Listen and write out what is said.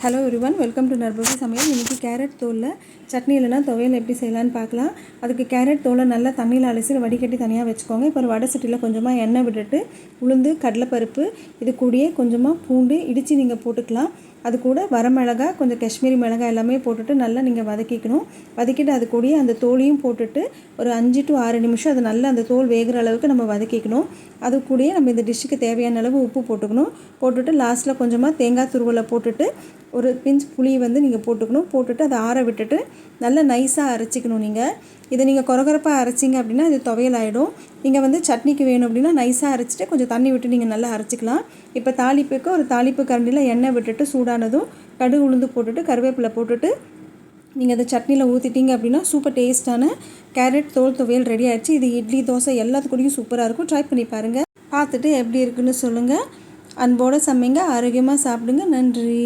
Hello everyone, welcome to நர்பவி சமையல். இன்றைக்கி carrot தோலில் சட்னி இல்லைனா துவையல் எப்படி செய்யலான்னு பார்க்கலாம். அதுக்கு கேரட் தோலை நல்லா தண்ணியில் அலசி வடிகட்டி தனியாக வச்சுக்கோங்க. இப்போ ஒரு வடை சட்டியில் கொஞ்சமாக எண்ணெய் விட்டுட்டு உளுந்து, கடலைப்பருப்பு, இது கூடயே கொஞ்சமாக பூண்டு இடித்து நீங்கள் போட்டுக்கலாம். அது கூட வரமிளகாய், கொஞ்சம் காஷ்மீரி மிளகாய் எல்லாமே போட்டுட்டு நல்லா நீங்கள் வதக்கிக்கணும். வதக்கிட்டு அது கூடயே அந்த தோலையும் போட்டுட்டு ஒரு 5 to 6 நிமிஷம் அது நல்லா அந்த தோல் வேகிற அளவுக்கு நம்ம வதக்கிக்கணும். அது கூடயே நம்ம இந்த டிஷ்ஷுக்கு தேவையான அளவு உப்பு போட்டுக்கணும். போட்டுட்டு லாஸ்ட்டில் கொஞ்சமாக தேங்காய் துருவலை போட்டுட்டு ஒரு பிஞ்ச் புளி நீங்கள் போட்டுக்கணும். போட்டுட்டு அதை ஆற விட்டுட்டு நல்லா நைஸாக அரைச்சிக்கணும். இதை நீங்கள் கொரகொரப்பாக அரைச்சிங்க அப்படின்னா இது துவையல் ஆகிடும். நீங்கள் சட்னிக்கு வேணும் அப்படின்னா நைஸாக அரைச்சிட்டு கொஞ்சம் தண்ணி விட்டு நீங்கள் நல்லா அரைச்சிக்கலாம். இப்போ தாளிப்புக்கு ஒரு தாளிப்பு கரண்டியில் எண்ணெய் விட்டுட்டு சூடானதும் கடுகு உளுந்து போட்டுட்டு கருவேப்பிலை போட்டுட்டு நீங்கள் அதை சட்னியில் ஊற்றிட்டீங்க அப்படின்னா சூப்பர் டேஸ்ட்டான கேரட் தோல் துவையல் ரெடி ஆகிடுச்சு. இது இட்லி, தோசை எல்லாத்துக்கூடையும் சூப்பராக இருக்கும். ட்ரை பண்ணி பாருங்கள். பார்த்துட்டு எப்படி இருக்குன்னு சொல்லுங்கள். அன்போடு சமைங்க, ஆரோக்கியமாக சாப்பிடுங்க. நன்றி.